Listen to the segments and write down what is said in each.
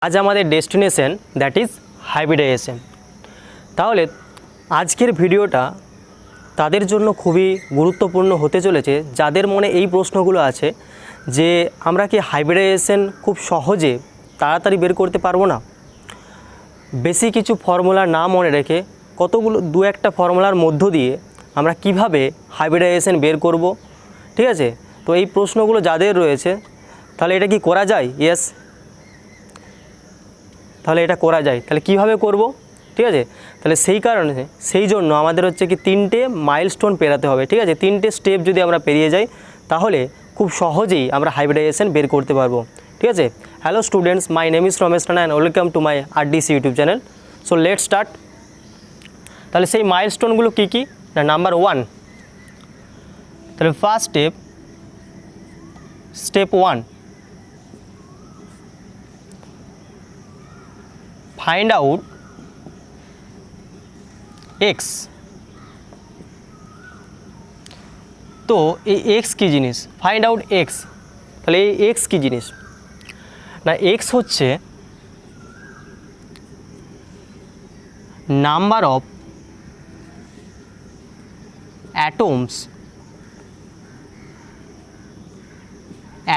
আজ আমাদের destination that is hybridization. তাহলে আজকের ভিডিওটা তাদের জন্য খুবই গুরুত্বপূর্ণ হতে চলেছে যাদের মনে এই প্রশ্নগুলো আছে যে আমরা কি হাইব্রিডাইজেশন খুব সহজে তাড়াতাড়ি বের করতে পারবো না। বেশি কিছু ফর্মুলা না মনে রেখে কতগুলো দু একটা ফর্মুলার মধ্য দিয়ে আমরা কিভাবে হাইব্রিডাইজেশন বের করব, ঠিক আছে। তো এই প্রশ্নগুলো যাদের রয়েছে তাহলে এটা কি করা যায়? ইয়েস, তাহলে এটা করা যায়। তাহলে কিভাবে করব, ঠিক আছে। তাহলে সেই কারণে সেই জন্য আমাদের হচ্ছে কি 3টে মাইলস্টোন পেরাতে হবে, ঠিক আছে। 3টে স্টেপ যদি আমরা পেরিয়ে যাই তাহলে খুব সহজেই আমরা হাইব্রিডাইজেশন বের করতে পারবো, ঠিক আছে। Hello students, my name is Ramesh Rana and welcome to my RDC YouTube channel. So let's start. তাহলে সেই মাইলস্টোনগুলো কী কী না, নাম্বার 1, তাহলে first step 1, find out x. তো এই এক্স কী জিনিস? Find out x. তাহলে এই এক্স কী জিনিস না, এক্স হচ্ছে number of atoms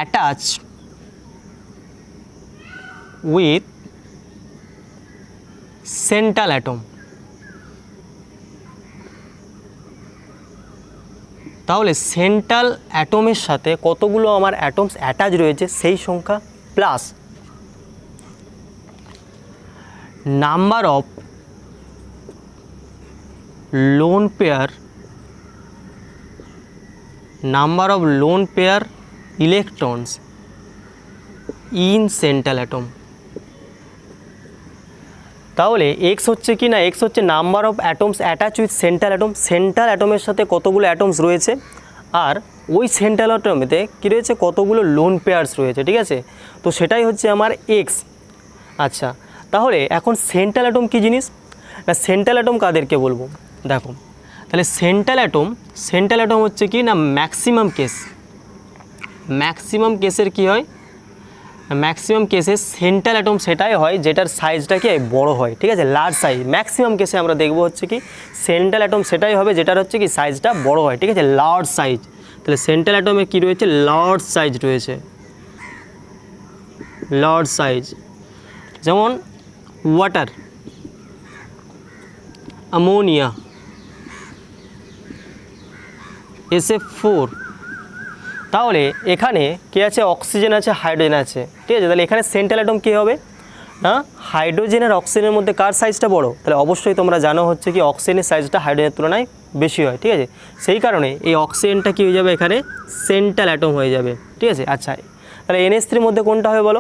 attached with central atom। তাহলে সেন্ট্রাল অ্যাটমের সাথে কতগুলো আমার অ্যাটমস অ্যাটাচ রয়েছে সেই সংখ্যা plus number of lone pair electrons in central atom. তাহলে এক্স হচ্ছে কি না, এক্স হচ্ছে number of atoms attach with central atom. Central অ্যাটমের সাথে কতগুলো অ্যাটমস রয়েছে আর ওই সেন্ট্রাল অ্যাটমেতে কী রয়েছে, কতগুলো লোন পেয়ার্স রয়েছে, ঠিক আছে। তো সেটাই হচ্ছে আমার এক্স। আচ্ছা, তাহলে এখন সেন্ট্রাল অ্যাটম কী জিনিস না, সেন্ট্রাল অ্যাটম কাদেরকে বলবো দেখো। তাহলে সেন্ট্রাল অ্যাটম হচ্ছে কি না, ম্যাক্সিমাম কেসের কি হয়, ম্যাক্সিমাম কেসে সেন্ট্রাল অ্যাটম সেটাই হয় যেটার সাইজটা কি বড় হয়, ঠিক আছে, লার্জ সাইজ। ম্যাক্সিমাম কেসে আমরা দেখবো হচ্ছে কি সেন্ট্রাল অ্যাটম সেটাই হবে যেটার হচ্ছে কি সাইজটা বড় হয়, ঠিক আছে, লার্জ সাইজ। তাহলে সেন্ট্রাল অ্যাটমে কি রয়েছে, লার্জ সাইজ রয়েছে, লার্জ সাইজ। যেমন ওয়াটার, অ্যামোনিয়া, SF4। তাহলে এখানে কী আছে, অক্সিজেন আছে, হাইড্রোজেন আছে, ঠিক আছে। তাহলে এখানে সেন্ট্রাল অ্যাটম কী হবে না, হাইড্রোজেন আর অক্সিজেনের মধ্যে কার সাইজটা বড়? তাহলে অবশ্যই তোমরা জানো হচ্ছে কি অক্সিজেনের সাইজটা হাইড্রোজেনের তুলনায় বেশি হয়, ঠিক আছে। সেই কারণে এই অক্সিজেনটা কী হয়ে যাবে, এখানে সেন্ট্রাল অ্যাটম হয়ে যাবে, ঠিক আছে। আচ্ছা, তাহলে NH3 মধ্যে কোনটা হবে বলো?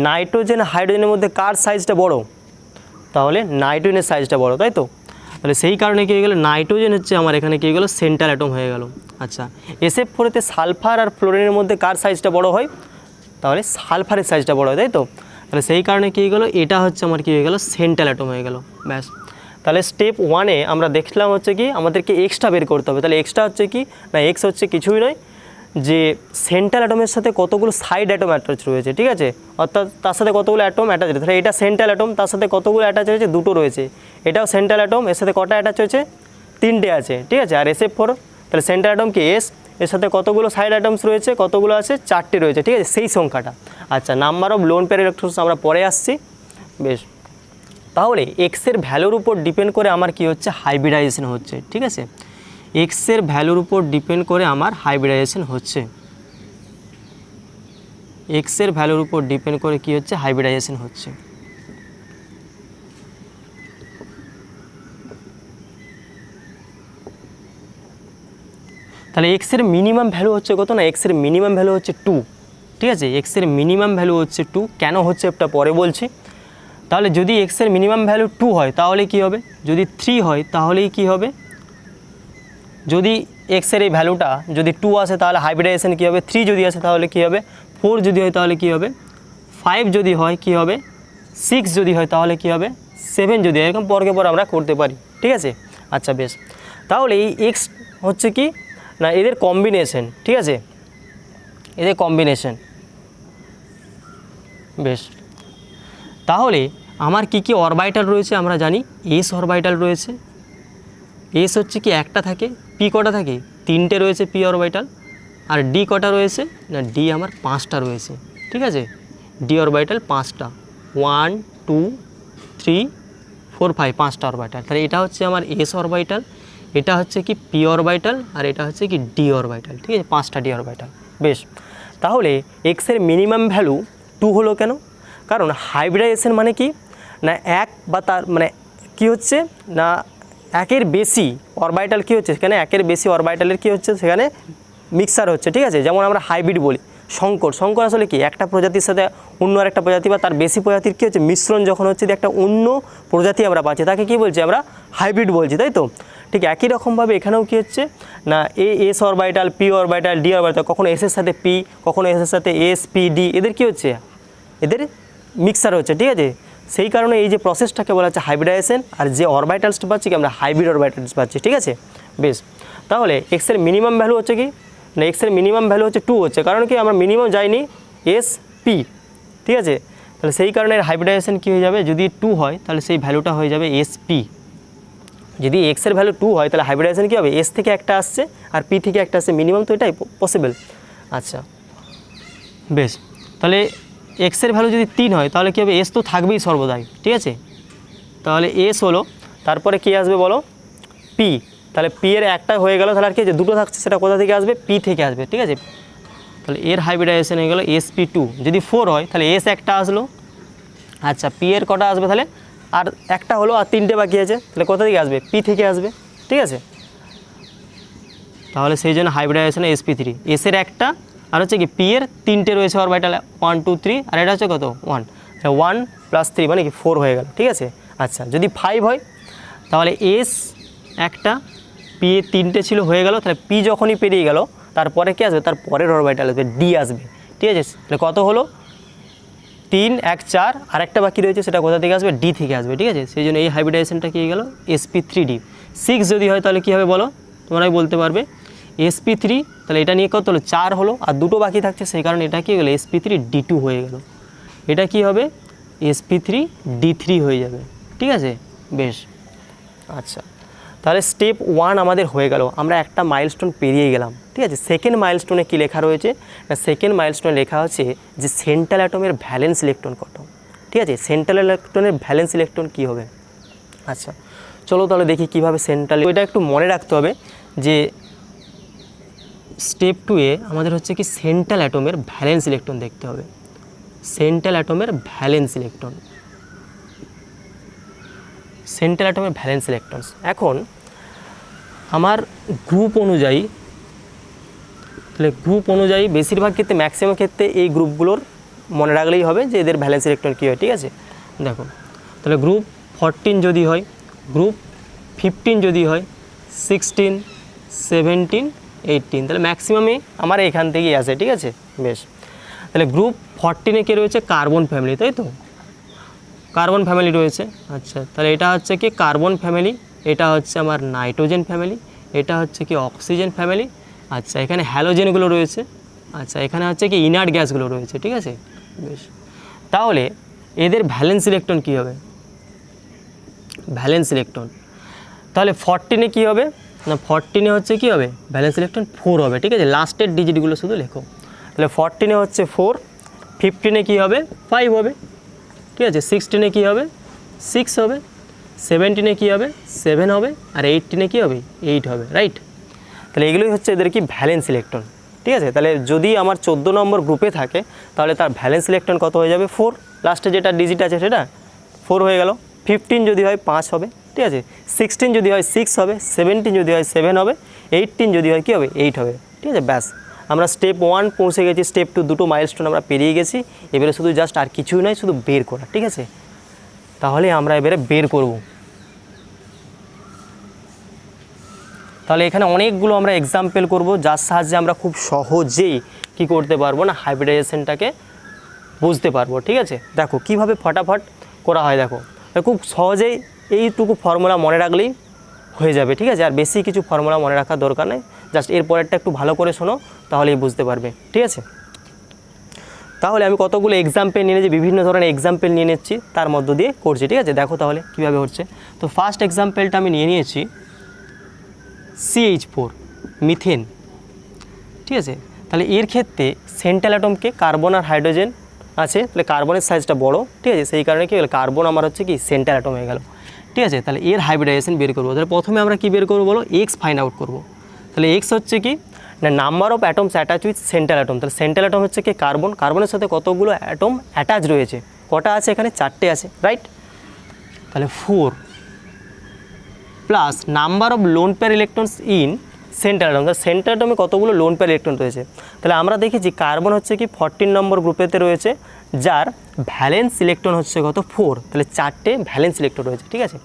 নাইট্রোজেন হাইড্রোজেনের মধ্যে কার সাইজটা বড়? তাহলে নাইট্রোজেনের সাইজটা বড়, তাই তো। তাহলে সেই কারণে কী হয়ে গেলো, নাইট্রোজেন হচ্ছে আমার এখানে কী হয়ে গেলো, সেন্ট্রাল অ্যাটম হয়ে গেল। আচ্ছা, SF4-তে সালফার আর ফ্লোরিনের মধ্যে কার সাইজটা বড় হয়? তাহলে সালফারের সাইজটা বড় হয়, তাই তো। তাহলে সেই কারণে কী হয়ে গেলো, এটা হচ্ছে আমার কী হয়ে গেলো, সেন্ট্রাল অ্যাটম হয়ে গেল, ব্যাস। তাহলে স্টেপ 1-এ আমরা দেখলাম হচ্ছে কি আমাদেরকে এক্সটা বের করতে হবে। তাহলে এক্সটা হচ্ছে কি না, এক্স হচ্ছে কিছুই নয় যে সেন্ট্রাল অ্যাটমের সাথে কতগুলো সাইড অ্যাটম অ্যাটাচ রয়েছে, ঠিক আছে, অর্থাৎ তার সাথে কতগুলো অ্যাটম অ্যাটাচ রয়েছে। তাহলে এটা সেন্ট্রাল অ্যাটম, তার সাথে কতগুলো অ্যাটাচ রয়েছে, দুটো রয়েছে। এটাও সেন্ট্রাল অ্যাটম, এর সাথে কটা অ্যাটাচ হয়েছে, 3টে আছে, ঠিক আছে। আর SF4, তাহলে সেন্ট্রাল অ্যাটম কি এস, এর সাথে কতগুলো সাইড অ্যাটমস রয়েছে, কতগুলো আছে, 4টে রয়েছে, ঠিক আছে, সেই সংখ্যাটা। আচ্ছা, number of lone pair electrons আমরা পরে আসছি, বেশ। তাহলে এক্সের ভ্যালুর উপর ডিপেন্ড করে আমার কি হচ্ছে, হাইব্রিডাইজেশন হচ্ছে, ঠিক আছে। এক্সের ভ্যালুর উপর ডিপেন্ড করে আমার হাইব্রিডাইজেশন হচ্ছে, এক্সের ভ্যালুর উপর ডিপেন্ড করে কি হচ্ছে, হাইব্রিডাইজেশন হচ্ছে। তাহলে এক্সের মিনিমাম ভ্যালু হচ্ছে কত না, এক্সের মিনিমাম ভ্যালু হচ্ছে 2, ঠিক আছে। এক্সের মিনিমাম ভ্যালু হচ্ছে 2, কেন হচ্ছে একটা পরে বলছি। তাহলে যদি এক্সের মিনিমাম ভ্যালু 2 হয় তাহলে কি হবে, যদি 3 হয় তাহলেই কি হবে, যদি এক্সের এই ভ্যালুটা যদি 2 আসে তাহলে হাইব্রিডাইজেশন কী হবে, 3 যদি আসে তাহলে কী হবে, 4 যদি হয় তাহলে কী হবে, 5 যদি হয় কী হবে, 6 যদি হয় তাহলে কী হবে, 7 যদি হয়, এরকম পরকে পর আমরা করতে পারি, ঠিক আছে। আচ্ছা, বেশ। তাহলে এই এক্স হচ্ছে কি না, এদের কম্বিনেশন, ঠিক আছে, এদের কম্বিনেশন, বেশ। তাহলে আমার কি কি অরবাইটাল রয়েছে আমরা জানি, এস অরবাইটাল রয়েছে। এস হচ্ছে কি একটা থাকে, পি কটা থাকে, তিনটে রয়েছে পি অরবাইটাল। আর ডি কটা রয়েছে না, ডি আমার 5টা রয়েছে, ঠিক আছে। ডি অরবাইটাল 5টা, 1 2 3 4 5, 5টা অরবাইটাল। তাহলে এটা হচ্ছে আমার এস অরবাইটাল, এটা হচ্ছে কি পি অরবাইটাল, আর এটা হচ্ছে কি ডি অরবাইটাল, ঠিক আছে, 5টা ডি অরবাইটাল। বেশ, তাহলে এক্সের মিনিমাম ভ্যালু 2 হলো কেন? কারণ হাইব্রিডাইজেশন মানে কি না, এক বা তার মানে কি হচ্ছে না, একের বেশি অরবাইটাল কি হচ্ছে সেখানে, একের বেশি অরবাইটালের কি হচ্ছে সেখানে মিক্সার হচ্ছে, ঠিক আছে। যেমন আমরা হাইব্রিড বলি, শঙ্কর, শঙ্কর আসলে কি একটা প্রজাতির সাথে অন্য আরেকটা প্রজাতি বা তার বেশি প্রজাতির কী হচ্ছে মিশ্রণ যখন হচ্ছে, যে একটা অন্য প্রজাতি আমরা পাচ্ছি তাকে কি বলছি আমরা, হাইব্রিড বলছি, তাই তো। ঠিক একই রকমভাবে এখানেও কী হচ্ছে না, S orbital, P orbital, D orbital, কখনো এসের সাথে পি, কখনো এসের সাথে এস, পি, ডি, এদের কী হচ্ছে, এদের মিক্সার হচ্ছে, ঠিক আছে। সেই কারণে এই যে প্রসেসটাকে বলা হচ্ছে হাইব্রিডাইজেশন, আর যে অরবাইটালসটা পাচ্ছি কি আমরা হাইব্রিড অরবাইটালস পাচ্ছি, ঠিক আছে। বেশ, তাহলে এক্সের মিনিমাম ভ্যালু হচ্ছে কি না, এক্সের মিনিমাম ভ্যালু হচ্ছে 2 হচ্ছে, কারণ কি আমরা মিনিমাম যাইনি এস পি, ঠিক আছে। তাহলে সেই কারণে হাইব্রিডাইজেশন কী হয়ে যাবে, যদি 2 হয় তাহলে সেই ভ্যালুটা হয়ে যাবে এস পি। যদি এক্সের ভ্যালু 2 হয় তাহলে হাইব্রিডাইজেশন কী হবে, এস থেকে একটা আসছে আর পি থেকে একটা আসছে, মিনিমাম তো এটাই পসিবল। আচ্ছা বেশ, তাহলে এক্সের ভ্যালু যদি 3 হয় তাহলে কী হবে, এস তো থাকবেই সর্বদাই, ঠিক আছে। তাহলে এস হলো, তারপরে কী আসবে বলো, পি। তাহলে পি এর একটা হয়ে গেল, তাহলে আর কি যে দুটো থাকছে সেটা কোথা থেকে আসবে, পি থেকে আসবে, ঠিক আছে। তাহলে এর হাইব্রিডাইজেশন হয়ে গেল SP2। যদি 4 হয় তাহলে এস একটা আসলো, আচ্ছা পি এর কটা আসবে তাহলে, আর একটা হলো আর 3টে বাকি আছে, তাহলে কোথা থেকে আসবে, পি থেকে আসবে, ঠিক আছে। তাহলে সেই জন্য হাইব্রিডাইজেশন SP3, এসের একটা আর হচ্ছে কি পি এর 3টে রয়েছে অরবাইটাল, 1 2 3, আর এটা হচ্ছে কত 1, 1 + 3 মানে কি 4 হয়ে গেল, ঠিক আছে। আচ্ছা যদি 5 হয় তাহলে এস একটা, পি এ 3টে ছিল হয়ে গেল, তাহলে পি যখনই পেরিয়ে গেল তারপরে কী আসবে, তার পরের অরবাইটাল আসবে ডি আসবে, ঠিক আছে। তাহলে কত হলো 3 1 4, আর একটা বাকি রয়েছে সেটা কোথা থেকে আসবে, ডি থেকে আসবে, ঠিক আছে। সেই জন্য এই হাইব্রিডাইজেশনটা কী হয়ে গেল, SP3D। 6 যদি হয় তাহলে কী হবে বলো, তোমরাই বলতে পারবে। SP3 তাহলে এটা নিয়ে কত হলো 4 হলো, আর দুটো বাকি থাকছে, সেই কারণে এটা কী হয়ে গেলো, SP3D2 হয়ে গেল। এটা কি হবে, SP3D3 হয়ে যাবে, ঠিক আছে। বেশ, আচ্ছা তাহলে স্টেপ 1 আমাদের হয়ে গেল, আমরা একটা মাইলস্টোন পেরিয়ে গেলাম, ঠিক আছে। সেকেন্ড মাইলস্টোনে কী লেখা রয়েছে না, সেকেন্ড মাইলস্টোনে লেখা হচ্ছে যে সেন্ট্রাল অ্যাটমের ভ্যালেন্স ইলেকট্রন কত, ঠিক আছে। সেন্ট্রাল ইলেকট্রনের ভ্যালেন্স ইলেকট্রন কী হবে। আচ্ছা চলো তাহলে দেখি কীভাবে সেন্ট্রাল, এটা একটু মনে রাখতে হবে যে স্টেপ 2-এ আমাদের হচ্ছে কি সেন্ট্রাল অ্যাটমের ভ্যালেন্স ইলেকট্রন দেখতে হবে, সেন্ট্রাল অ্যাটমের ভ্যালেন্স ইলেকট্রন, সেন্ট্রাল অ্যাটমের ভ্যালেন্স ইলেকট্রনস। এখন আমার গ্রুপ অনুযায়ী, তাহলে গ্রুপ অনুযায়ী বেশিরভাগ ক্ষেত্রে ম্যাক্সিমাম ক্ষেত্রে এই গ্রুপগুলোর মনে রাখলেই হবে যে এদের ভ্যালেন্স ইলেকট্রন কী হয়, ঠিক আছে। দেখো তাহলে গ্রুপ 14 যদি হয়, গ্রুপ 15 যদি হয়, 16 17 18, তাহলে ম্যাক্সিমামই আমার এখান থেকেই আসে, ঠিক আছে। বেশ, তাহলে গ্রুপ 14-এ কে রয়েছে, কার্বন ফ্যামিলি, তাই তো, কার্বন ফ্যামিলি রয়েছে। আচ্ছা তাহলে এটা হচ্ছে কি কার্বন ফ্যামিলি, এটা হচ্ছে আমার নাইট্রোজেন ফ্যামিলি, এটা হচ্ছে কি অক্সিজেন ফ্যামিলি। আচ্ছা এখানে হ্যালোজেনগুলো রয়েছে, আচ্ছা এখানে হচ্ছে কি ইনার্ট গ্যাসগুলো রয়েছে, ঠিক আছে। বেশ, তাহলে এদের ভ্যালেন্স ইলেকট্রন কী হবে, ভ্যালেন্স ইলেকট্রন তাহলে 14-এ কী হবে না, 14-এ হচ্ছে কী হবে, ভ্যালেন্স ইলেকট্রন 4 হবে, ঠিক আছে। লাস্টের ডিজিটগুলো শুধু লেখো, তাহলে 14-এ হচ্ছে 4, 15-এ কী হবে 5 হবে, ঠিক আছে। 16-এ কী হবে 6 হবে, 17-এ কী হবে 7 হবে, আর 18-এ কী হবে 8 হবে, রাইট। তাহলে এগুলোই হচ্ছে এদের কি ভ্যালেন্স ইলেকট্রন, ঠিক আছে। তাহলে যদি আমার 14 নম্বর গ্রুপে থাকে তাহলে তার ভ্যালেন্স ইলেকট্রন কত হয়ে যাবে 4, লাস্টে যেটা ডিজিট আছে সেটা 4 হয়ে গেল। 15 যদি হয় 5 হবে, ঠিক আছে। 16 যদি হয় 6 হবে, 17 যদি হয় 7 হবে, 18 যদি হয় কী হবে 8 হবে, ঠিক আছে। ব্যাস আমরা স্টেপ 1 পৌঁছে গেছি, স্টেপ 2 দুটো মাইলস্টোন আমরা পেরিয়ে গেছি, এবারে শুধু জাস্ট আর কিছুই নয়, শুধু বের করা, ঠিক আছে। তাহলে আমরা এবারে বের করব। তাহলে এখানে অনেকগুলো আমরা এক্সাম্পল করব, যার সাহায্যে আমরা খুব সহজেই কি করতে পারবো না, হাইব্রিডাইজেশনটাকে বুঝতে পারবো, ঠিক আছে। দেখো কিভাবে ফটাফট করা হয়, দেখো খুব সহজেই এইটুকু ফর্মুলা মনে রাখলেই হয়ে যাবে, ঠিক আছে। আর বেশি কিছু ফর্মুলা মনে রাখার দরকার নেই, জাস্ট এর পরেরটা একটু ভালো করে শোনো তাহলেই বুঝতে পারবে, ঠিক আছে। তাহলে আমি কতগুলো এক্সাম্পল নিয়ে নিয়েছি, বিভিন্ন ধরনের এক্সাম্পল নিয়ে নিচ্ছি, তার মধ্য দিয়ে করছি, ঠিক আছে। দেখো তাহলে কীভাবে হচ্ছে। তো ফার্স্ট এক্সাম্পলটা আমি নিয়ে নিয়েছি CH4 মিথেন, ঠিক আছে। তাহলে এর ক্ষেত্রে সেন্ট্রাল অ্যাটমকে কার্বন আর হাইড্রোজেন আছে, তাহলে কার্বনের সাইজটা বড়, ঠিক আছে, সেই কারণে কী হলো কার্বন আমার হচ্ছে কি সেন্ট্রাল অ্যাটম হয়ে গেল, ঠিক আছে। তাহলে এর হাইব্রিডাইজেশন বের করবো। তাহলে প্রথমে আমরা কী বের করবো বলো, এক্স ফাইন্ড আউট করবো। তাহলে এক্স হচ্ছে কি না number of atoms attach with central atom. তাহলে সেন্ট্রাল অ্যাটম হচ্ছে কি কার্বন, কার্বনের সাথে কতগুলো অ্যাটম অ্যাটাচ রয়েছে, কটা আছে এখানে, 4টে আছে, রাইট। তাহলে 4 plus number of lone pair electrons in central atom. তাহলে সেন্ট্রাল অ্যাটমে কতগুলো লোন পেয়ার ইলেকট্রন রয়েছে। তাহলে আমরা দেখেছি কার্বন হচ্ছে কি 14 নম্বর গ্রুপেতে রয়েছে, যার ভ্যালেন্স ইলেকট্রন হচ্ছে কত 4। তাহলে 4টে ভ্যালেন্স ইলেকট্রন রয়েছে, ঠিক আছে।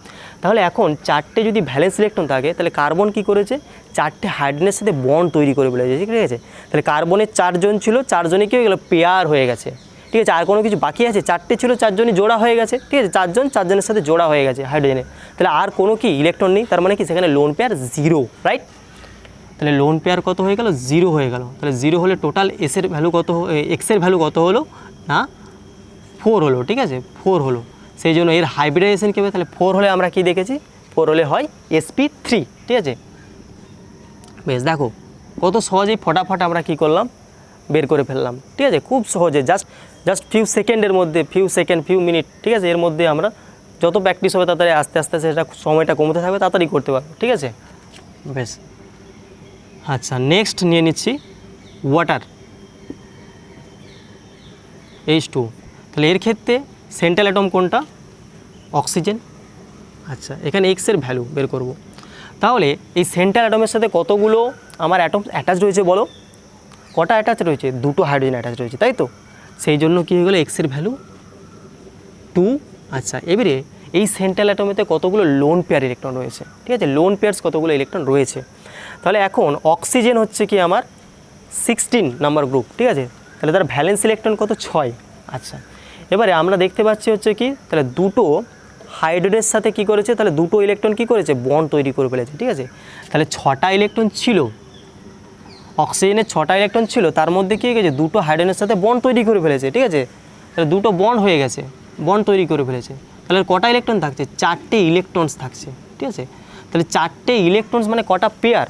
তাহলে এখন 4টে যদি ভ্যালেন্স ইলেকট্রন থাকে, তাহলে কার্বন কি করেছে, 4টে হাইড্রোজেনের সাথে বন্ড তৈরি করে ফেলেছে, ঠিক আছে। তাহলে কার্বনের 4 জন ছিল, 4 জনই কি হয়ে গেলো, পেয়ার হয়ে গেছে, ঠিক আছে। আর কোনো কিছু বাকি আছে, 4টে ছিল, 4 জনই জোড়া হয়ে গেছে, ঠিক আছে, 4 জন 4 জনের সাথে জোড়া হয়ে গেছে হাইড্রোজেনে। তাহলে আর কোনো কি ইলেকট্রন নেই, তার মানে কি সেখানে লোন পেয়ার 0, রাইট। তাহলে লোন পেয়ার কত হয়ে গেল, 0 হয়ে গেল। তাহলে 0 হলে টোটাল এসের ভ্যালু কত, এক্সের ভ্যালু কত হলো না 4 হলো, ঠিক আছে, 4 হলো। সেই জন্য এর হাইব্রিডাইজেশন কী হবে, তাহলে 4 হলে আমরা কি দেখেছি, 4 হলে হয় sp3, ঠিক আছে। বেশ, দেখো কত সহজেই ফটাফট আমরা কি করলাম, বের করে ফেললাম, ঠিক আছে, খুব সহজে, জাস্ট ফিউ সেকেন্ডের মধ্যে, ফিউ মিনিট, ঠিক আছে। এর মধ্যে আমরা যত প্র্যাকটিস হবে তাড়াতাড়ি আস্তে আস্তে সেটা সময়টা কমতে থাকবে, তাড়াতাড়ি করতে পারবো, ঠিক আছে। বেশ, আচ্ছা নেক্সট নিয়ে নিচ্ছি ওয়াটার H2। তাহলে এর ক্ষেত্রে সেন্ট্রাল অ্যাটম কোনটা, অক্সিজেন। আচ্ছা, এখানে এক্সের ভ্যালু বের করব। তাহলে এই সেন্ট্রাল অ্যাটমের সাথে কতগুলো আমার অ্যাটম অ্যাটাচ রয়েছে বলো, কটা অ্যাটাচ রয়েছে, 2টো হাইড্রোজেন অ্যাটাচ রয়েছে, তাই তো। সেই জন্য কী হয়ে গেলো, এক্সের ভ্যালু 2। আচ্ছা, এবারে এই সেন্ট্রাল অ্যাটমেতে কতগুলো লোন পেয়ার ইলেকট্রন রয়েছে, ঠিক আছে, লোন পেয়ার্স কতগুলো ইলেকট্রন রয়েছে। তাহলে এখন অক্সিজেন হচ্ছে কি আমার 16 নাম্বার গ্রুপ, ঠিক আছে। তাহলে তার ভ্যালেন্স ইলেকট্রন কত, 6। আচ্ছা, এবারে আমরা দেখতে পাচ্ছি হচ্ছে কি, তাহলে 2টো হাইড্রোজেনের সাথে কি করেছে, তাহলে 2টো ইলেকট্রন কি করেছে, বন্ড তৈরি করে ফেলেছে, ঠিক আছে। তাহলে 6টা ইলেকট্রন ছিল, অক্সিজেনের 6টা ইলেকট্রন ছিল, তার মধ্যে কী হয়ে গেছে, 2টো হাইড্রোজেনের সাথে বন্ড তৈরি করে ফেলেছে, ঠিক আছে। তাহলে 2টো বন্ড হয়ে গেছে, বন্ড তৈরি করে ফেলেছে। তাহলে কটা ইলেকট্রন থাকছে, 4টে ইলেকট্রনস থাকছে, ঠিক আছে। তাহলে 4টে ইলেকট্রনস মানে কটা পেয়ার,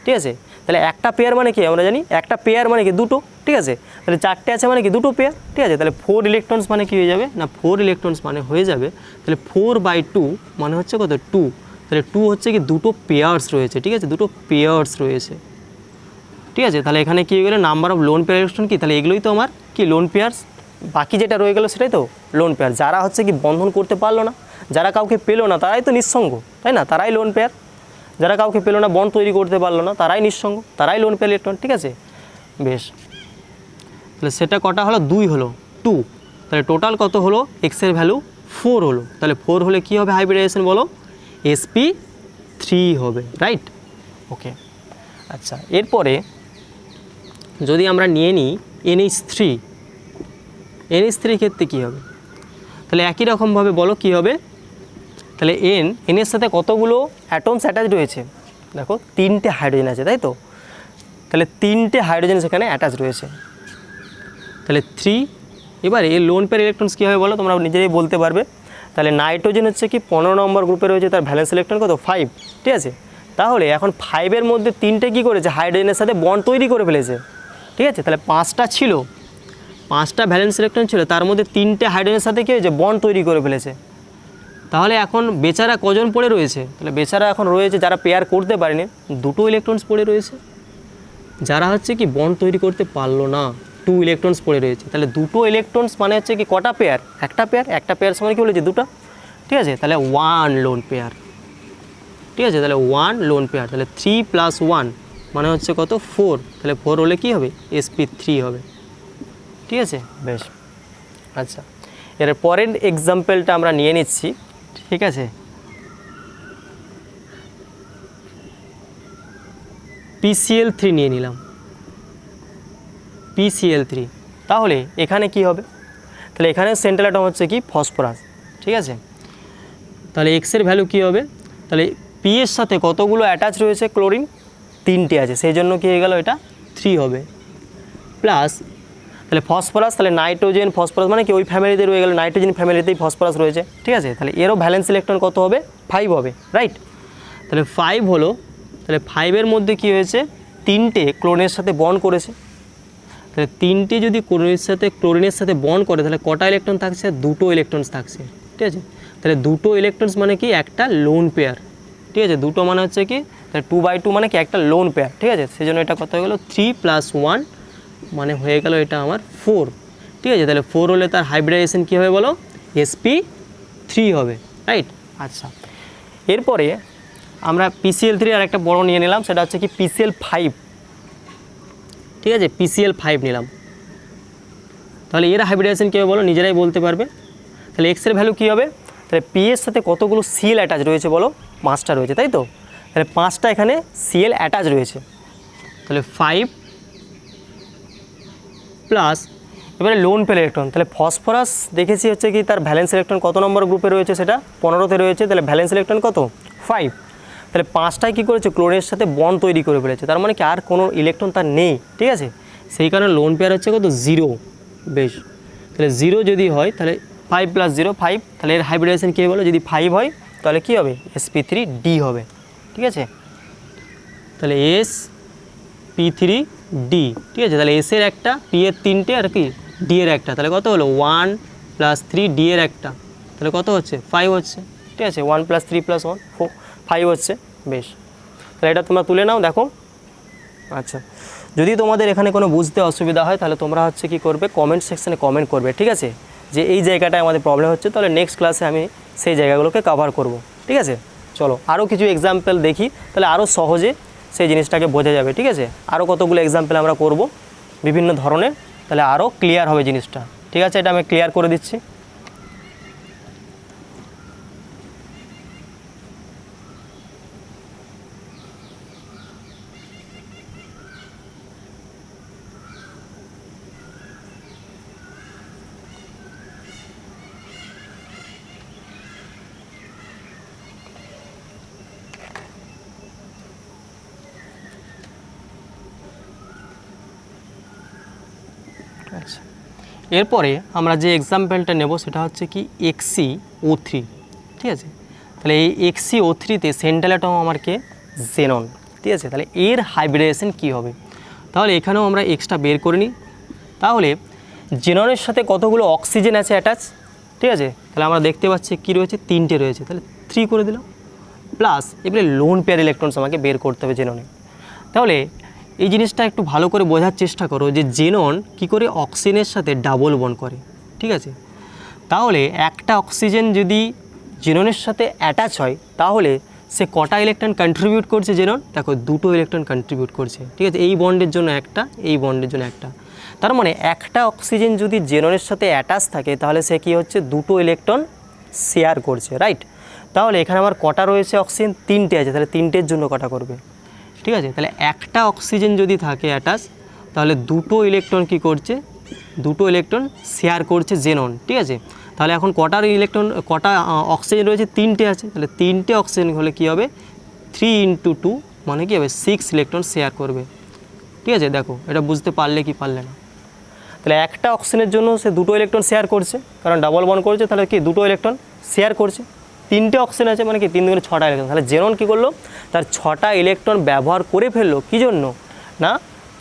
ঠিক আছে। তাহলে একটা পেয়ার মানে কি আমরা জানি, একটা পেয়ার মানে কি 2টো, ঠিক আছে। তাহলে 4টে আছে মানে কি 2টো পেয়ার, ঠিক আছে। তাহলে 4 ইলেকট্রনস মানে কি হয়ে যাবে না, 4 ইলেকট্রনস মানে হয়ে যাবে, তাহলে 4/2 মানে হচ্ছে কত, 2। তাহলে 2 হচ্ছে কি 2টো পেয়ার্স রয়েছে, ঠিক আছে, 2টো পেয়ার্স রয়েছে, ঠিক আছে। তাহলে এখানে কী হয়ে গেলো, number of lone pair electron কি, তাহলে এগুলোই তো আমার কি লোন পেয়ার্স, বাকি যেটা রয়ে গেলো সেটাই তো লোন পেয়ার। যারা হচ্ছে কি বন্ধন করতে পারলো না, যারা কাউকে পেলো না, তারাই তো নিঃসঙ্গ, তাই না, তারাই লোন পেয়ার। যারা কাউকে পেলো না, বন্ড তৈরি করতে পারলো না, তারাই নিঃসঙ্গ, তারাই লোন পেয়ার ইলেকট্রন, ঠিক আছে। বেশ, তাহলে সেটা কটা হলো, 2 হলো, 2। তাহলে টোটাল কত হলো, এক্সের ভ্যালু 4 হলো। তাহলে 4 হলে কী হবে হাইব্রিডাইজেশন বলো, sp3 হবে, রাইট, ওকে। আচ্ছা, এরপরে যদি আমরা নিয়ে নিই NH3 ক্ষেত্রে কী হবে, তাহলে একই রকমভাবে বলো কী হবে। তাহলে এনের সাথে কতগুলো অ্যাটমস অ্যাটাচ রয়েছে, দেখো 3টে হাইড্রোজেন আছে, তাই তো। তাহলে 3টে হাইড্রোজেন সেখানে অ্যাটাচ রয়েছে, তাহলে 3। এবার এই লোন পেয়ার ইলেকট্রনস কী হবে বলো, তোমরা নিজেরাই বলতে পারবে। তাহলে নাইট্রোজেন হচ্ছে কি 15 নম্বর গ্রুপে রয়েছে, তার ভ্যালেন্স ইলেকট্রন কত, 5, ঠিক আছে। তাহলে এখন 5-এর মধ্যে 3টে কী করেছে, হাইড্রোজেনের সাথে বন্ড তৈরি করে ফেলেছে, ঠিক আছে। তাহলে 5টা ছিল, 5টা ভ্যালেন্স ইলেকট্রন ছিল, তার মধ্যে 3টে হাইড্রোজেনের সাথে কী হয়েছে, বন্ড তৈরি করে ফেলেছে। তাহলে এখন বেচারা কজন পড়ে রয়েছে, তাহলে বেচারা এখন রয়েছে, যারা পেয়ার করতে পারেনি 2টো ইলেকট্রনস পড়ে রয়েছে, যারা হচ্ছে কি বন্ড তৈরি করতে পারলো না 2 ইলেকট্রনস পড়ে রয়েছে। তাহলে 2টো ইলেকট্রনস মানে হচ্ছে কি কটা পেয়ার, একটা পেয়ার সমান কি বলেছে, 2টা, ঠিক আছে। তাহলে 1 লোন পেয়ার, ঠিক আছে। তাহলে 1 লোন পেয়ার, তাহলে 3 + 1 মানে হচ্ছে কত, 4। তাহলে 4 হলে কী হবে, sp3 হবে, ঠিক আছে। বেশ, আচ্ছা, এর পরের এক্সাম্পলটা আমরা নিয়ে নিচ্ছি, ঠিক আছে। PCl3 নিয়ে নিলাম, PCl3। তাহলে এখানে কি হবে, তাহলে এখানে সেন্ট্রাল অ্যাটম হচ্ছে কি ফসফরাস, ঠিক আছে। তাহলে এক্সের ভ্যালু কী হবে, তাহলে পি এর সাথে কতগুলো অ্যাটাচ রয়েছে, ক্লোরিন 3টে আছে, সেই জন্য কী হয়ে গেল, এটা 3 হবে। প্লাস তাহলে ফসফরাস, তাহলে নাইট্রোজেন ফসফরাস মানে কি ওই ফ্যামিলিতে রয়ে গেল, নাইট্রোজেন ফ্যামিলিতেই ফসফরাস রয়েছে, ঠিক আছে। তাহলে এরও ভ্যালেন্স ইলেকট্রন কত হবে? 5 হবে, রাইট। তাহলে 5 হলো, তাহলে 5-এর মধ্যে কি হয়েছে? 3টে ক্লোরিনের সাথে বন্ড করেছে। তাহলে 3টে যদি ক্লোরিনের সাথে বন্ড করে তাহলে কটা ইলেকট্রন থাকছে? 2টো ইলেকট্রনস থাকছে, ঠিক আছে। তাহলে 2টো ইলেকট্রনস মানে কি একটা লোন পেয়ার, ঠিক আছে। 2টো মানে হচ্ছে কি, তাহলে 2/2 মানে কি একটা লোন পেয়ার, ঠিক আছে। সেই জন্য এটা কত হয়ে গেলো? 3 + 1 মানে হয়ে গেল এটা আমার 4, ঠিক আছে। তাহলে 4 হলে তার হাইব্রিডাইজেশন কী হবে বলো? sp3 হবে, রাইট। আচ্ছা, এরপরে আমরা PCl3 আর একটা বড় নিয়ে নিলাম, সেটা হচ্ছে কি PCl5, ঠিক আছে। PCl5 নিলাম, তাহলে এর হাইব্রিডাইজেশন কী হবে বলো? নিজেরাই বলতে পারবে। তাহলে এক্সের ভ্যালু কী হবে? তাহলে পি এর সাথে কতগুলো সিএল অ্যাটাচ রয়েছে বলো? 5টা রয়েছে, তাই তো। তাহলে 5টা এখানে সিএল অ্যাটাচ রয়েছে। তাহলে 5 প্লাস এবারে লোন পেয়ার ইলেকট্রন। তাহলে ফসফরাস দেখেছি হচ্ছে কি তার ভ্যালেন্স ইলেকট্রন কত নম্বর গ্রুপে রয়েছে? সেটা 15তে রয়েছে। তাহলে ভ্যালেন্স ইলেকট্রন কত? 5। তাহলে 5টায় কী করেছে? ক্লোরিনের সাথে বন্ড তৈরি করে ফেলেছে, তার মানে কি আর কোনো ইলেকট্রন তার নেই, ঠিক আছে। সেই কারণে লোন পেয়ার হচ্ছে কত? 0। বেশ, তাহলে 0 যদি হয় তাহলে 5 + 0 5, তাহলে এর হাইব্রিডাইজেশন কী বলো? যদি 5 হয় তাহলে কী হবে? sp3d হবে, ঠিক আছে। তাহলে sp3d, ঠিক আছে। তাহলে s এর একটা, p এর 3টে আর কি d এর একটা, তাহলে কত হলো? 1 + 3 d এর একটা, তাহলে কত হচ্ছে? 5 হচ্ছে, ঠিক আছে। 1 + 3 + 1 4 5 হচ্ছে। বেশ, তাহলে এটা তোমরা তুলে নাও, দেখো। আচ্ছা, যদি তোমাদের এখানে কোনো বুঝতে অসুবিধা হয় তাহলে তোমরা হচ্ছে কি করবে? কমেন্ট সেকশানে কমেন্ট করবে, ঠিক আছে, যে এই জায়গাটায় আমাদের প্রবলেম হচ্ছে। তাহলে নেক্সট ক্লাসে আমি সেই জায়গাগুলোকে কভার করব, ঠিক আছে। চলো আরও কিছু এক্সাম্পল দেখি, তাহলে আরও সহজে সেই জিনিসটাকে বোঝা যাবে, ঠিক আছে। আরও কতগুলো এক্সাম্পল আমরা করব বিভিন্ন ধরনের, তাহলে আরও ক্লিয়ার হবে জিনিসটা, ঠিক আছে। এটা আমি ক্লিয়ার করে দিচ্ছি। আচ্ছা, এরপরে আমরা যে এক্সাম্পলটা নেব সেটা হচ্ছে কি XeO3, ঠিক আছে। তাহলে এই XeO3-তে সেন্ট্রাল অ্যাটম আমার কে? জেনন, ঠিক আছে। তাহলে এর হাইব্রিডাইজেশন কী হবে? তাহলে এখানেও আমরা এক্সটা বের করে নিই। তাহলে জেননের সাথে কতগুলো অক্সিজেন আছে অ্যাটাচ, ঠিক আছে। তাহলে আমরা দেখতে পাচ্ছি কী রয়েছে? 3টে রয়েছে, তাহলে 3 করে দিলাম। প্লাস এবারে লোন পেয়ার ইলেকট্রনস আমাকে বের করতে হবে জেননে। তাহলে এই জিনিসটা একটু ভালো করে বোঝার চেষ্টা করো যে জেনন কী করে অক্সিজেনের সাথে ডাবল বন্ড করে, ঠিক আছে। তাহলে একটা অক্সিজেন যদি জেননের সাথে অ্যাটাচ হয় তাহলে সে কটা ইলেকট্রন কন্ট্রিবিউট করছে? জেনন দেখো 2টো ইলেকট্রন কন্ট্রিবিউট করছে, ঠিক আছে। এই বন্ডের জন্য একটা, এই বন্ডের জন্য একটা। তার মানে একটা অক্সিজেন যদি জেননের সাথে অ্যাটাচ থাকে তাহলে সে কী হচ্ছে? 2টো ইলেকট্রন শেয়ার করছে, রাইট। তাহলে এখানে আমার কটা রয়েছে অক্সিজেন? 3টে আছে, তাহলে 3টের জন্য কটা করবে? ঠিক আছে। তাহলে একটা অক্সিজেন যদি থাকে অ্যাটাচ তাহলে 2টো ইলেকট্রন কী করছে? 2টো ইলেকট্রন শেয়ার করছে জেনন, ঠিক আছে। তাহলে এখন কটার ইলেকট্রন, কটা অক্সিজেন রয়েছে? 3টে আছে, তাহলে 3টে অক্সিজেন হলে কী হবে? 3 × 2 মানে কী হবে? 6 ইলেকট্রন শেয়ার করবে, ঠিক আছে। দেখো এটা বুঝতে পারলে কি পারলে না? তাহলে একটা অক্সিজেনের জন্য সে 2টো ইলেকট্রন শেয়ার করছে, কারণ ডাবল বন্ড করেছে, তাহলে কি 2টো ইলেকট্রন শেয়ার করছে। 3টে অক্সিজেন আছে মানে কি 3 × 6টা ইলেকট্রন। তাহলে জেনন কী করলো? তার 6টা ইলেকট্রন ব্যবহার করে ফেললো, কী জন্য না?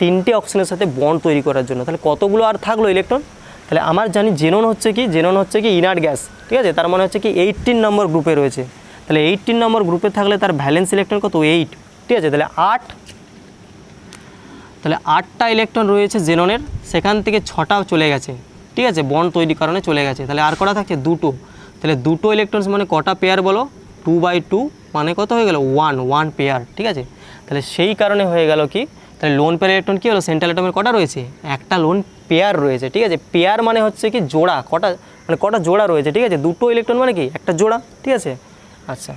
3টে অক্সিজেনের সাথে বন্ড তৈরি করার জন্য। তাহলে কতগুলো আর থাকলো ইলেকট্রন? তাহলে আমার জানি জেনন হচ্ছে কি? জেনন হচ্ছে কি ইনার্ট গ্যাস, ঠিক আছে। তার মানে হচ্ছে কি 18 নম্বর গ্রুপে রয়েছে। তাহলে 18 নম্বর গ্রুপে থাকলে তার ভ্যালেন্স ইলেকট্রন কত? 8, ঠিক আছে। তাহলে 8, তাহলে 8টা ইলেকট্রন রয়েছে জেননের, সেখান থেকে 6টা চলে গেছে, ঠিক আছে, বন্ড তৈরি কারণে চলে গেছে। তাহলে আর কটা থাকছে? 2টো। তাহলে 2টো ইলেকট্রনস মানে কটা পেয়ার বলো? 2/2 মানে কত হয়ে গেল? 1 পেয়ার, ঠিক আছে। তাহলে সেই কারণে হয়ে গেল কি? তাহলে লোন পেয়ার ইলেকট্রন কী হলো? সেন্ট্রাল অ্যাটমের কটা রয়েছে? একটা লোন পেয়ার রয়েছে, ঠিক আছে। পেয়ার মানে হচ্ছে কি জোড়া, কটা মানে কটা জোড়া রয়েছে, ঠিক আছে। 2টো ইলেকট্রন মানে কি একটা জোড়া, ঠিক আছে। আচ্ছা,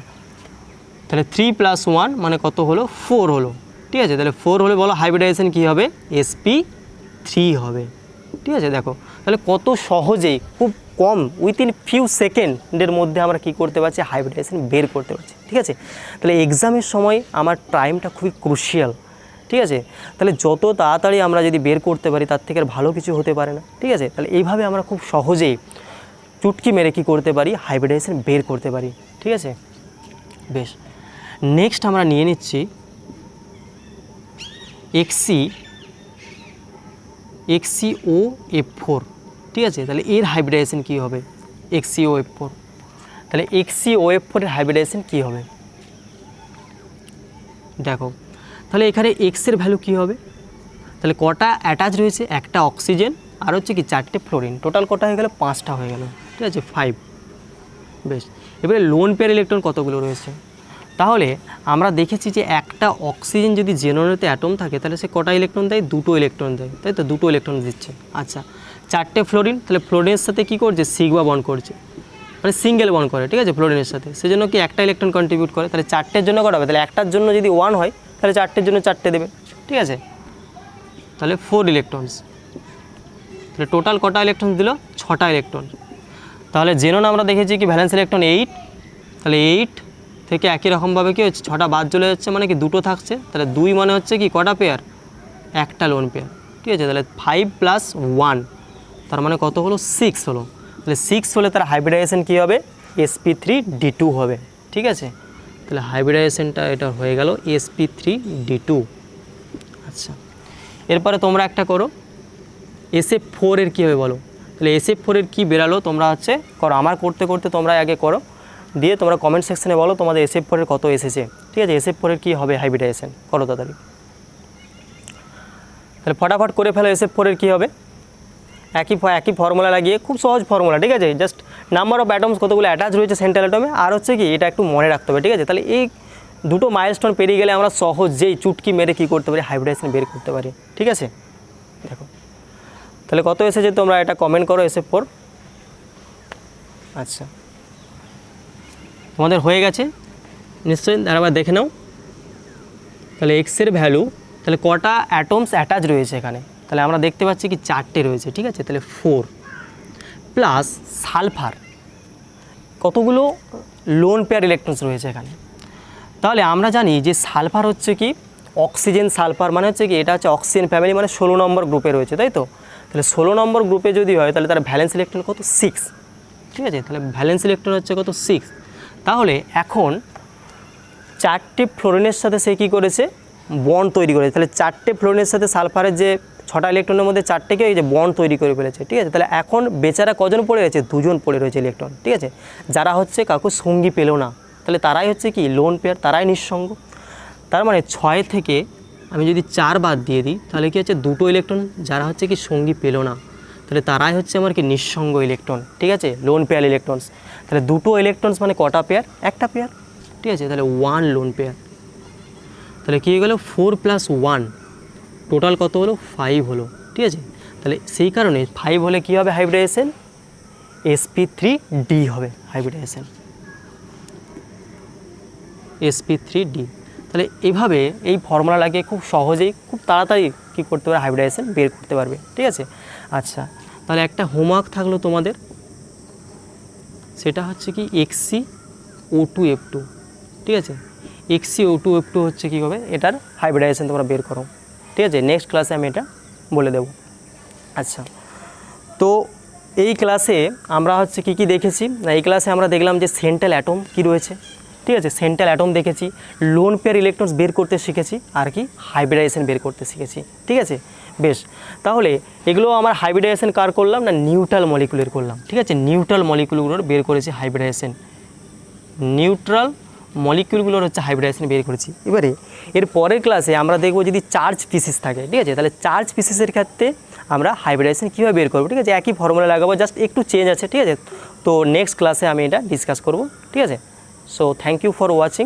তাহলে 3 + 1 মানে কত হলো? 4 হলো, ঠিক আছে। তাহলে 4 হলে বলো হাইব্রিডাইজেশন কী হবে? sp3 হবে, ঠিক আছে। দেখো তাহলে কত সহজেই, খুব কম উইথিন ফিউ সেকেন্ডের মধ্যে আমরা কী করতে পারছি? হাইব্রিডাইজেশন বের করতে পারছি, ঠিক আছে। তাহলে এক্সামের সময় আমার টাইমটা খুবই ক্রুশিয়াল, ঠিক আছে। তাহলে যত তাড়াতাড়ি আমরা যদি বের করতে পারি তার থেকে আর ভালো কিছু হতে পারে না, ঠিক আছে। তাহলে এইভাবে আমরা খুব সহজেই চুটকি মেরে কী করতে পারি, হাইব্রিডাইজেশন বের করতে পারি, ঠিক আছে। বেশ, নেক্সট আমরা নিয়ে নিচ্ছি XCOF4, ঠিক আছে। তাহলে এর হাইব্রিডাইজেশন কী হবে, XCOF4। তাহলে XCOF4 এর হাইব্রিডাইজেশন কী হবে দেখো। তাহলে এখানে এক্সের ভ্যালু কী হবে, তাহলে কটা অ্যাটাচ রয়েছে, একটা অক্সিজেন আর হচ্ছে কি 4টে ফ্লোরিন, টোটাল কটা হয়ে গেল, 5টা হয়ে গেল, ঠিক আছে, 5। বেশ, এবারে লোন পেয়ার ইলেকট্রন কতগুলো রয়েছে, তাহলে আমরা দেখেছি যে একটা অক্সিজেন যদি জেনোনেতে অ্যাটম থাকে তাহলে সে কটা ইলেকট্রন দেয়, 2টো ইলেকট্রন দেয়, তাই তো, 2টো ইলেকট্রন দিচ্ছে। আচ্ছা, 4টে ফ্লোরিন, তাহলে ফ্লোরিনের সাথে কী করছে, সিগমা বন্ড করছে, মানে সিঙ্গেল বন্ড করে, ঠিক আছে, ফ্লোরিনের সাথে, সেজন্য কি একটা ইলেকট্রন কন্ট্রিবিউট করে, তাহলে 4টের জন্য করা হবে, তাহলে একটার জন্য যদি 1 হয় তাহলে 4টের জন্য 4টে দেবে, ঠিক আছে। তাহলে 4 ইলেকট্রনস, তাহলে টোটাল কটা ইলেকট্রন দিল, 6টা ইলেকট্রন। তাহলে জেনন আমরা দেখেছি কি ভ্যালেন্স ইলেকট্রন 8, তাহলে 8 থেকে একই রকমভাবে কি হচ্ছে, 6টা বাদ চলে যাচ্ছে, মানে কি 2টো থাকছে, তাহলে 2 মানে হচ্ছে কি কটা পেয়ার, একটা লোন পেয়ার, ঠিক আছে। তাহলে 5 + 1 তার মানে কত হলো, 6 হলো। তাহলে 6 হলে তার হাইব্রিডাইজেশন কী হবে, sp3d2 হবে, ঠিক আছে। তাহলে হাইব্রিডাইজেশনটা এটা হয়ে গেল sp3d2। আচ্ছা, এরপরে তোমরা একটা করো, SF4 এর কী হবে বলো। তাহলে SF4 এর কী বেরালো তোমরা হচ্ছে করো, আমার করতে করতে তোমরা আগে করো, দিয়ে তোমরা কমেন্ট সেকশনে বলো তোমাদের SF4 এর কত এসেছে, ঠিক আছে। SF4 এর কী হবে হাইব্রিডাইজেশন, করো তাড়াতাড়ি। তাহলে ফটাফট করে ফেলো, SF4 এর কী হবে, একই ফর্মুলা লাগিয়ে, খুব সহজ ফর্মুলা, ঠিক আছে। জাস্ট নাম্বার অফ অ্যাটমস কতগুলো অ্যাটাচ রয়েছে সেন্ট্রাল অ্যাটমে, আর হচ্ছে কি এটা একটু মনে রাখতে হবে, ঠিক আছে। তাহলে এই দুটো মাইলস্টোন পেরিয়ে গেলে আমরা সহজেই চুটকি মেরে কী করতে পারি, হাইব্রিডাইজেশন বের করতে পারি, ঠিক আছে। দেখো তাহলে কত এসেছে তোমরা এটা কমেন্ট করো, SF4। আচ্ছা, তোমাদের হয়ে গেছে নিশ্চয়ই, আবার দেখে নাও। তাহলে এক্সের ভ্যালু, তাহলে কটা অ্যাটমস অ্যাটাচ রয়েছে এখানে, তাহলে আমরা দেখতে পাচ্ছি কি 4টে রয়েছে, ঠিক আছে। তাহলে 4 প্লাস সালফার, কতগুলো লোন পেয়ার ইলেকট্রনস রয়েছে এখানে। তাহলে আমরা জানি যে সালফার হচ্ছে কি অক্সিজেন সালফার, মানে হচ্ছে কি এটা হচ্ছে অক্সিজেন ফ্যামিলি, মানে 16 নম্বর গ্রুপে রয়েছে, তাই তো। তাহলে 16 নম্বর গ্রুপে যদি হয় তাহলে তার ভ্যালেন্স ইলেকট্রন কত, 6, ঠিক আছে। তাহলে ভ্যালেন্স ইলেকট্রন হচ্ছে কত, 6। তাহলে এখন 4টে ফ্লোরিনের সাথে সে কী করেছে, বন্ড তৈরি করেছে। তাহলে 4টে ফ্লোরিনের সাথে সালফারের যে 6টা ইলেকট্রনের মধ্যে 4টেকে এই যে বন্ড তৈরি করে ফেলেছে, ঠিক আছে। তাহলে এখন বেচারা কজন পড়ে রয়েছে, 2জন পড়ে রয়েছে ইলেকট্রন, ঠিক আছে, যারা হচ্ছে কাউকে সঙ্গী পেল না। তাহলে তারাই হচ্ছে কি লোন পেয়ার, তারাই নিঃসঙ্গ। তার মানে 6 থেকে আমি যদি 4 বাদ দিয়ে দিই তাহলে কি হচ্ছে, 2টো ইলেকট্রন যারা হচ্ছে কি সঙ্গী পেল না, তাহলে তারাই হচ্ছে আমার কি নিঃসঙ্গ ইলেকট্রন, ঠিক আছে, লোন পেয়ার ইলেকট্রনস। তাহলে 2টো ইলেকট্রনস মানে কটা পেয়ার, একটা পেয়ার, ঠিক আছে। তাহলে 1 লোন পেয়ার, তাহলে কী হয়ে গেলো 4 + 1 টোটাল কত হলো, 5 হলো, ঠিক আছে। তাহলে সেই কারণে 5 হলে কী হবে হাইব্রিডাইজেশন, sp3d হবে হাইব্রিডাইজেশন, sp3d। তাহলে এইভাবে এই ফর্মুলা লাগিয়ে খুব সহজেই খুব তাড়াতাড়ি কী করতে পারে, হাইব্রিডাইজেশন বের করতে পারবে, ঠিক আছে। আচ্ছা, তাহলে একটা হোমওয়ার্ক থাকলো তোমাদের, সেটা হচ্ছে কি XCO2F2, ঠিক আছে। XCO2F2 হচ্ছে কী হবে, এটার হাইব্রিডাইজেশন তোমরা বের করো, ঠিক আছে। নেক্সট ক্লাসে আমি এটা বলে দেব। আচ্ছা, তো এই ক্লাসে আমরা হচ্ছে কী দেখেছি না, এই ক্লাসে আমরা দেখলাম যে সেন্ট্রাল অ্যাটম কী রয়েছে, ঠিক আছে, সেন্ট্রাল অ্যাটম দেখেছি, লোন পেয়ার ইলেকট্রনস বের করতে শিখেছি, আর কি হাইব্রিডাইজেশন বের করতে শিখেছি, ঠিক আছে। বেশ, তাহলে এগুলো আমার হাইব্রিডাইজেশন কার করলাম না, নিউট্রাল মলিকুলের করলাম, ঠিক আছে। নিউট্রাল মলিকুলগুলোর বের করেছি হাইব্রিডাইজেশন, নিউট্রাল মলিকুলগুলোর হচ্ছে হাইব্রিডাইজেশন বের করেছি। এবারে এর পরের ক্লাসে আমরা দেখব যদি চার্জ পিসিস থাকে, ঠিক আছে, তাহলে চার্জ পিসিসের ক্ষেত্রে আমরা হাইব্রিডাইজেশন কীভাবে বের করবো, ঠিক আছে, একই ফর্মুলা লাগাবো, জাস্ট একটু চেঞ্জ আছে, ঠিক আছে। তো নেক্সট ক্লাসে আমি এটা ডিসকাস করব, ঠিক আছে। So thank you for watching.